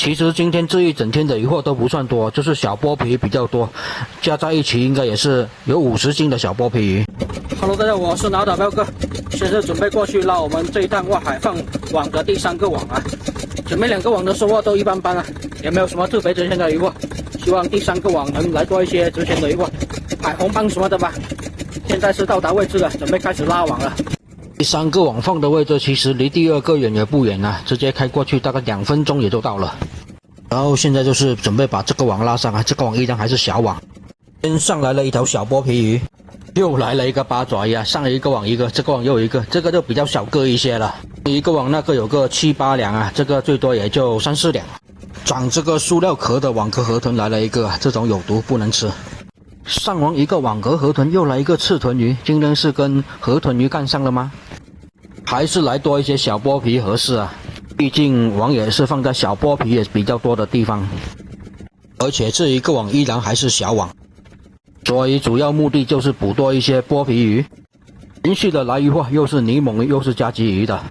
其实今天这一整天的鱼货都不算多，就是小剥皮比较多，加在一起应该也是有50斤的小剥皮鱼。Hello， 大家好，我是脑打彪哥，现在准备过去捞我们这一趟外海放网的第3个网啊。前面2个网的收获都一般般啊，也没有什么特别值钱的鱼货。希望第3个网能来多一些值钱的鱼货，海红蚌什么的吧。现在是到达位置了，准备开始拉网了。第3个网放的位置其实离第2个远也不远啊，直接开过去大概2分钟也就到了。然后现在就是准备把这个网拉上啊，这个网依然还是小网。先上来了一条小剥皮鱼，又来了一个八爪鱼啊，上一个网一个，这个网又有一个，这个就比较小个一些了。一个网那个有个7、8两啊，这个最多也就3、4两。长这个塑料壳的网壳河豚来了一个，这种有毒不能吃。上完一个网壳河豚，又来一个刺豚鱼，今天是跟河豚鱼干上了吗？还是来多一些小剥皮合适啊，毕竟网也是放在小剥皮也比较多的地方，而且这一个网依然还是小网，所以主要目的就是捕多一些剥皮鱼。连续的来鱼货，又是泥猛鱼又是加鲫鱼的，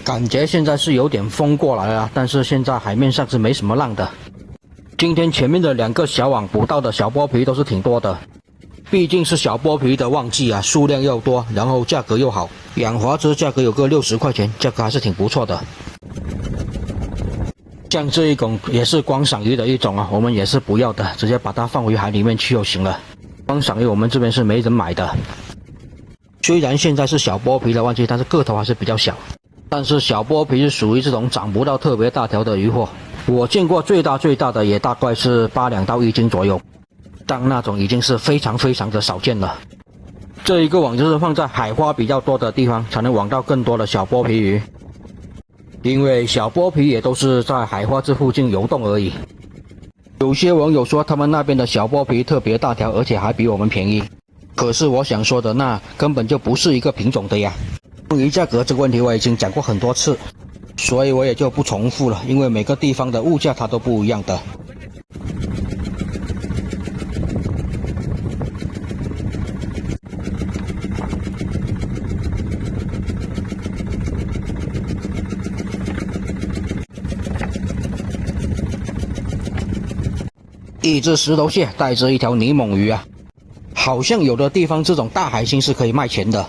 感觉现在是有点风过来了，但是现在海面上是没什么浪的。今天前面的2个小网捕到的小剥皮都是挺多的，毕竟是小剥皮的旺季啊，数量又多，然后价格又好，养华值价格有个60块钱，价格还是挺不错的。像这一种也是观赏鱼的一种啊，我们也是不要的，直接把它放回海里面去就行了。观赏鱼我们这边是没人买的。虽然现在是小剥皮的旺季，但是个头还是比较小。但是小剥皮是属于这种长不到特别大条的鱼货，我见过最大的也大概是8两到1斤左右，但那种已经是非常的少见了。这一个网就是放在海花比较多的地方，才能网到更多的小剥皮鱼，因为小剥皮也都是在海花这附近游动而已。有些网友说他们那边的小剥皮特别大条，而且还比我们便宜，可是我想说的那根本就不是一个品种的呀。关于价格这个问题我已经讲过很多次，所以我也就不重复了，因为每个地方的物价它都不一样的。一只石头蟹带着一条泥猛鱼啊，好像有的地方这种大海星是可以卖钱的，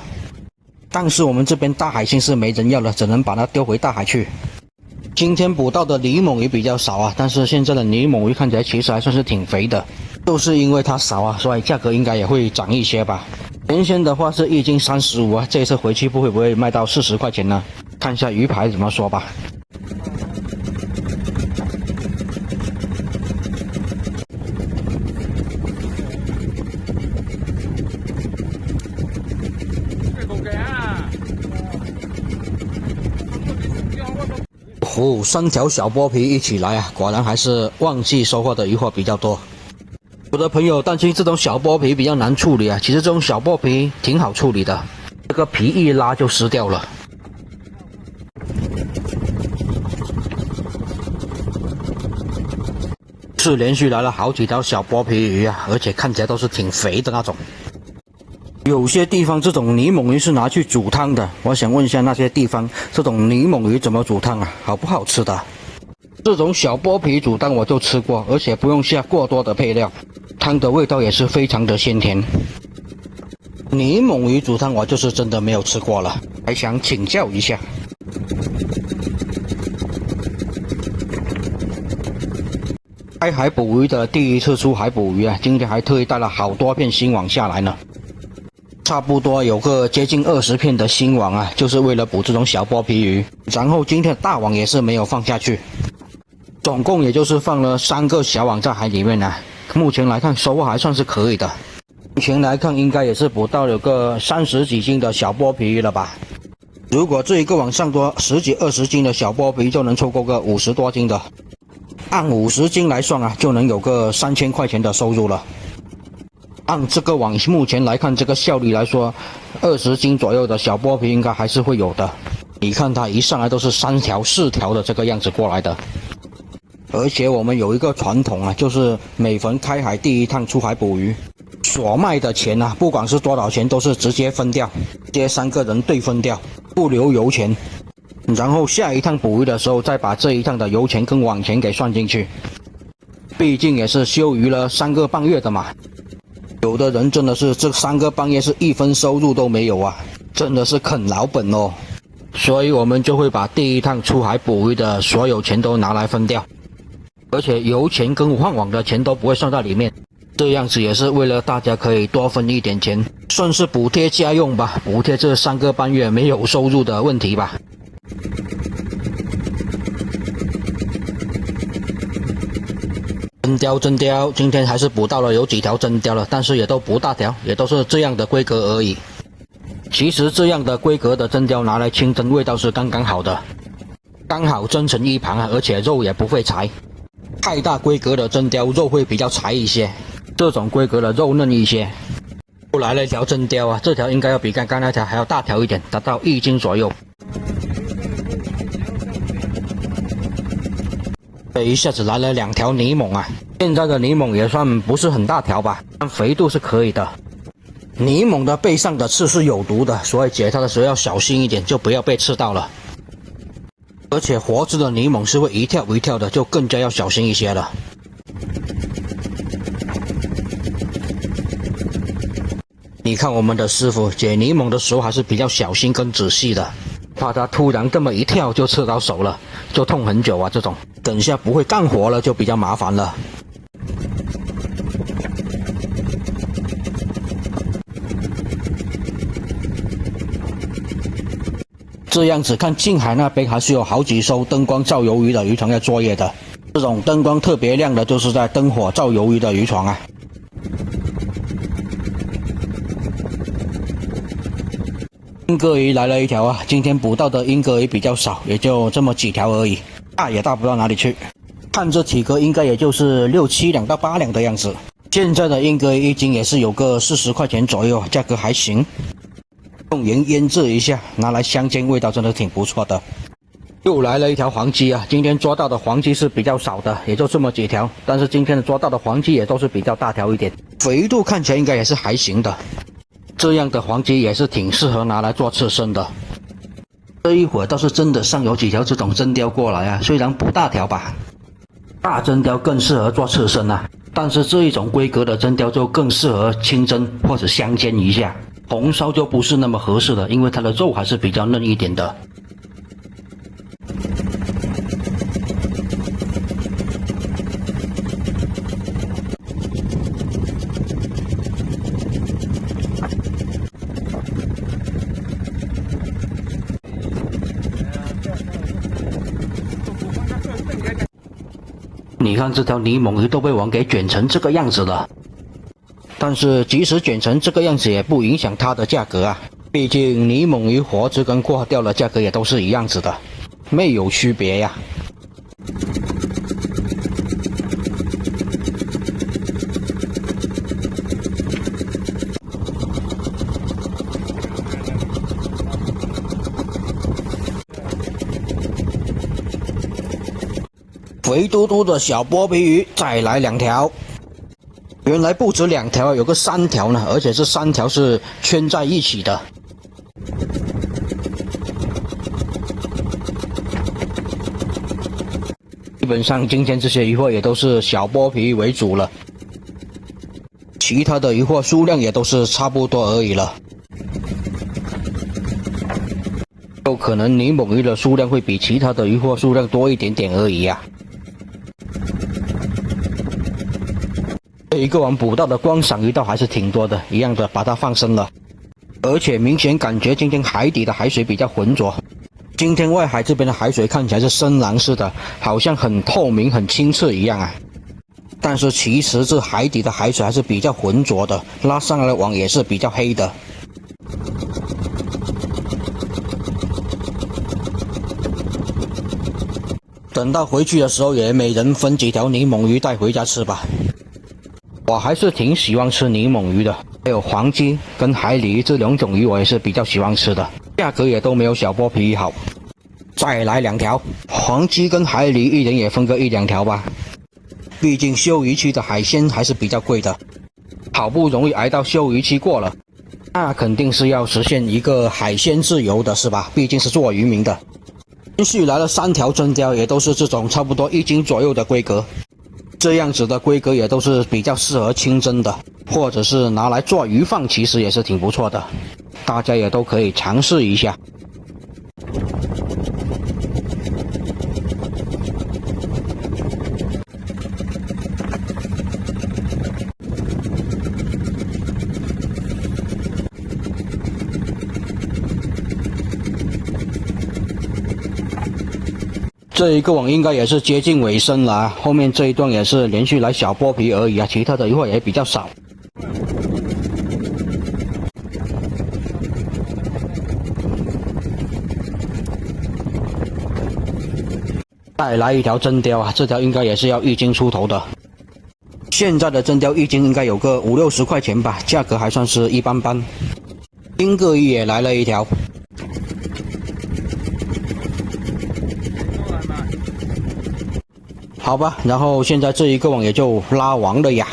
但是我们这边大海星是没人要了，只能把它丢回大海去。今天捕到的泥猛鱼比较少啊，但是现在的泥猛鱼看起来其实还算是挺肥的，就是因为它少啊，所以价格应该也会涨一些吧。原先的话是1斤35啊，这次回去会不会卖到40块钱呢？看一下鱼牌怎么说吧。3条小剥皮一起来啊，果然还是旺季收获的鱼货比较多。有的朋友担心这种小剥皮比较难处理啊，其实这种小剥皮挺好处理的，这个皮一拉就撕掉了。是连续来了好几条小剥皮鱼啊，而且看起来都是挺肥的那种。有些地方这种泥猛鱼是拿去煮汤的，我想问一下那些地方这种泥猛鱼怎么煮汤啊？好不好吃的？这种小剥皮煮汤我就吃过，而且不用下过多的配料，汤的味道也是非常的鲜甜。泥猛鱼煮汤我就是真的没有吃过了，还想请教一下。开海捕鱼的第一次出海捕鱼啊，今天还特意带了好多片新网下来呢。差不多有个接近20片的新网啊，就是为了捕这种小剥皮鱼。然后今天的大网也是没有放下去，总共也就是放了3个小网在海里面啊。目前来看收获还算是可以的，目前来看应该也是捕到有个30几斤的小剥皮鱼了吧。如果这一个网上多10几20斤的小剥皮，就能凑够个50多斤的，按50斤来算啊，就能有个3000块钱的收入了。按这个网目前来看，这个效率来说，20斤左右的小剥皮应该还是会有的。你看它一上来都是3条4条的这个样子过来的。而且我们有一个传统啊，就是每逢开海第1趟出海捕鱼，所卖的钱啊，不管是多少钱，都是直接分掉，直接3个人对分掉，不留油钱。然后下一趟捕鱼的时候再把这一趟的油钱跟网钱给算进去。毕竟也是休渔了3个半月的嘛，有的人真的是这3个半月是1分收入都没有啊，真的是啃老本哦。所以我们就会把第一趟出海捕鱼的所有钱都拿来分掉，而且油钱跟换网的钱都不会算到里面。这样子也是为了大家可以多分一点钱，算是补贴家用吧，补贴这3个半月没有收入的问题吧。真鲷，今天还是捕到了有几条真鲷了，但是也都不大条，也都是这样的规格而已。其实这样的规格的真鲷拿来清蒸味道是刚刚好的，刚好蒸成一盘啊，而且肉也不会柴。太大规格的真鲷肉会比较柴一些，这种规格的肉嫩一些。又来了一条真鲷啊，这条应该要比刚刚那条还要大条一点，达到1斤左右。这一下子来了2条泥猛啊，现在的泥猛也算不是很大条吧，但肥度是可以的。泥猛的背上的刺是有毒的，所以解它的时候要小心一点，就不要被刺到了。而且活着的泥猛是会一跳一跳的，就更加要小心一些了。你看我们的师傅解泥猛的时候还是比较小心跟仔细的，怕他突然这么一跳就刺到手了，就痛很久啊，这种等下不会干活了就比较麻烦了。这样子看近海那边还是有好几艘灯光照鱿鱼的渔船在作业的，这种灯光特别亮的就是在灯火照鱿鱼的渔船啊。英哥鱼来了一条啊，今天捕到的英哥鱼比较少，也就这么几条而已，大也大不到哪里去。看这体格应该也就是6、7两到8两的样子。现在的英哥鱼1斤也是有个40块钱左右，价格还行。用盐腌制一下，拿来香煎，味道真的挺不错的。又来了一条黄鲫啊，今天抓到的黄鲫是比较少的，也就这么几条，但是今天的抓到的黄鲫也都是比较大条一点，肥度看起来应该也是还行的。这样的黄鲫也是挺适合拿来做刺身的。这一会儿倒是真的上有几条这种真鲷过来啊，虽然不大条吧，大真鲷更适合做刺身啊，但是这一种规格的真鲷就更适合清蒸或者香煎一下。红烧就不是那么合适的，因为它的肉还是比较嫩一点的。你看这条泥猛鱼都被我们给卷成这个样子了。但是即使卷成这个样子也不影响它的价格啊，毕竟泥猛鱼活着跟挂掉的价格也都是一样子的，没有区别呀。肥嘟嘟的小剥皮鱼再来2条。原来不止2条，有个3条呢，而且这3条是圈在一起的。基本上今天这些鱼货也都是小剥皮为主了，其他的鱼货数量也都是差不多而已了。有可能泥猛鱼的数量会比其他的鱼货数量多一点点而已呀。这一个网捕到的观赏鱼倒还是挺多的，一样的把它放生了，而且明显感觉今天海底的海水比较浑浊。今天外海这边的海水看起来是深蓝色的，好像很透明很清澈一样啊。但是其实这海底的海水还是比较浑浊的，拉上来的网也是比较黑的。等到回去的时候也每人分几条泥猛鱼带回家吃吧。我还是挺喜欢吃泥猛鱼的，还有黄鲫跟海鲤鱼这2种鱼我也是比较喜欢吃的，价格也都没有小剥皮鱼好。再来2条，黄鲫跟海鲤鱼一人也分个1、2条吧，毕竟休渔期的海鲜还是比较贵的，好不容易挨到休渔期过了，那肯定是要实现一个海鲜自由的是吧？毕竟是做渔民的。连续来了3条真鲷，也都是这种差不多1斤左右的规格。这样子的规格也都是比较适合清蒸的，或者是拿来做鱼饭，其实也是挺不错的。大家也都可以尝试一下。这一个网应该也是接近尾声了啊，后面这一段也是连续来小剥皮而已啊，其他的鱼货也比较少。再来一条真鲷啊，这条应该也是要1斤出头的。现在的真鲷1斤应该有个50、60块钱吧，价格还算是一般般。金鲻鱼也来了一条。好吧，然后现在这一个网也就拉完了呀。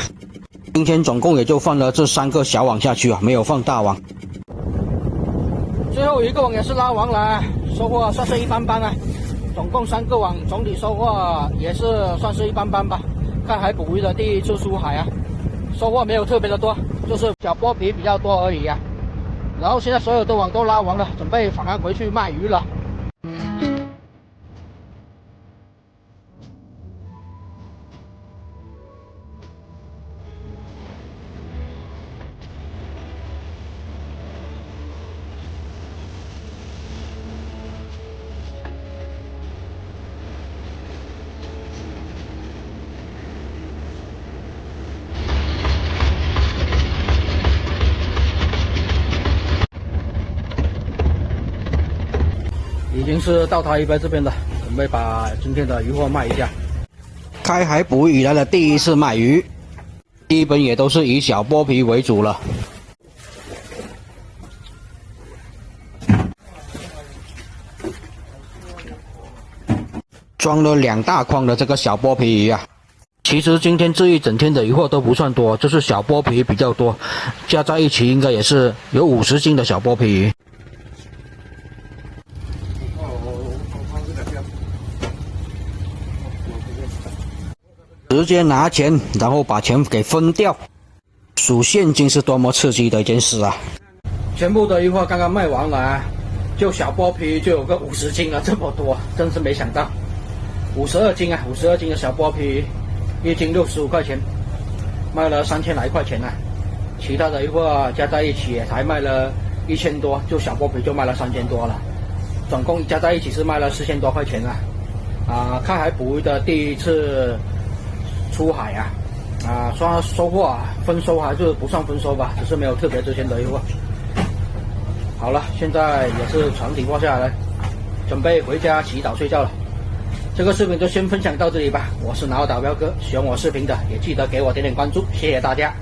今天总共也就放了这3个小网下去啊，没有放大网。最后一个网也是拉完了，收获算是一般般啊。总共3个网，总体收获也是算是一般般吧。看海捕鱼的第一次出海啊，收获没有特别的多，就是小剥皮比较多而已啊。然后现在所有的网都拉完了，准备返航回去卖鱼了。已经是到台北这边了，准备把今天的鱼货卖一下。开海捕鱼以来的第一次卖鱼，基本也都是以小剥皮为主了。装了2大筐的这个小剥皮鱼啊。其实今天这一整天的鱼货都不算多，就是小剥皮比较多，加在一起应该也是有50斤的小剥皮鱼。直接拿钱，然后把钱给分掉，数现金是多么刺激的一件事啊！全部的鱼货刚刚卖完了啊，就小剥皮就有个50斤了，这么多，真是没想到。52斤啊，52斤的小剥皮，1斤65块钱，卖了3000来块钱啊。其他的鱼货加在一起也才卖了1000多，就小剥皮就卖了3000多了，总共加在一起是卖了4000多块钱啊！开海捕鱼的第一次出海啊，算收获啊，丰收还是不算丰收吧，只是没有特别值钱的鱼货。好了，现在也是船底落下来，准备回家洗澡睡觉了。这个视频就先分享到这里吧，我是脑导彪哥，喜欢我视频的也记得给我点点关注，谢谢大家。